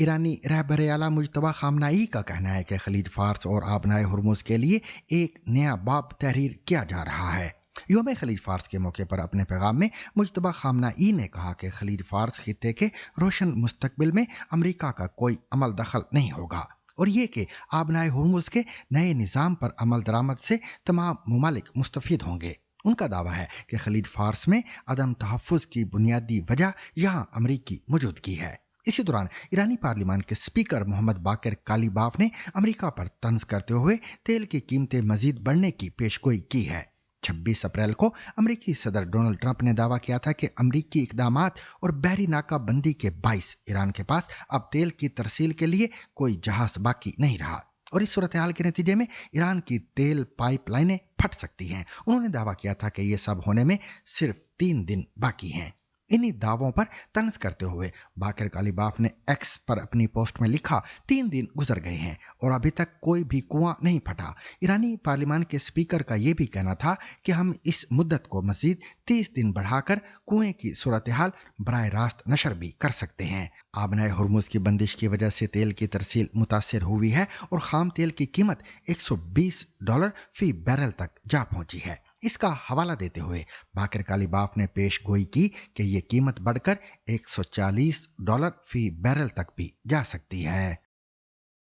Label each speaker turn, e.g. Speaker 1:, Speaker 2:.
Speaker 1: ईरानी रहबर आला मुज्तबा खामनाई का कहना है कि खलीज फार्स और आबनाए हुर्मुज के लिए एक नया बाब तहरीर किया जा रहा है। योम खलीज फार्स के मौके पर अपने पैगाम में मुज्तबा खामनाई ने कहा कि खलीज फार्स खित्ते के रोशन मुस्तकबिल में अमरीका का कोई अमल दखल नहीं होगा और ये कि आबनाए हुर्मुज के नए निज़ाम पर अमल दरामद से तमाम ममालिक मुस्तफीद होंगे। उनका दावा है कि खलीज फार्स में अदम तहफ़्फ़ुज़ की बुनियादी वजह यहाँ अमरीकी मौजूदगी है। इसी दौरान ईरानी पार्लियामान के स्पीकर मोहम्मद बाकिर कालीबाफ ने अमेरिका पर तंज करते हुए तेल की कीमतें मजीद बढ़ने की पेशगोई की है। 26 अप्रैल को अमेरिकी सदर डोनाल्ड ट्रंप ने दावा किया था कि अमेरिकी इकदामात और बहरी नाकाबंदी के बाइस ईरान के पास अब तेल की तरसील के लिए कोई जहाज बाकी नहीं रहा और इस सूरत हाल के नतीजे में ईरान की तेल पाइपलाइनें फट सकती हैं। उन्होंने दावा किया था कि यह सब होने में सिर्फ 3 दिन बाकी हैं। इन्हीं दावों पर तंज करते हुए बाकिर कालीबाफ ने एक्स पर अपनी पोस्ट में लिखा, 3 दिन गुजर गए हैं और अभी तक कोई भी कुआं नहीं फटा। ईरानी पार्लियामान के स्पीकर का यह भी कहना था कि हम इस मुद्दत को मजीद 30 दिन बढ़ाकर कुएं की सूरत हाल बराह रास्त नशर भी कर सकते हैं। आबनाए हुर्मुज की बंदिश की वजह से तेल की तरसील मुतासिर हुई है और खाम तेल की कीमत $120 फी बैरल तक जा पहुंची है। इसका हवाला देते हुए बाकिर कालीबाफ ने पेश गोई की कि यह कीमत बढ़कर $140 फी बैरल तक भी जा सकती है।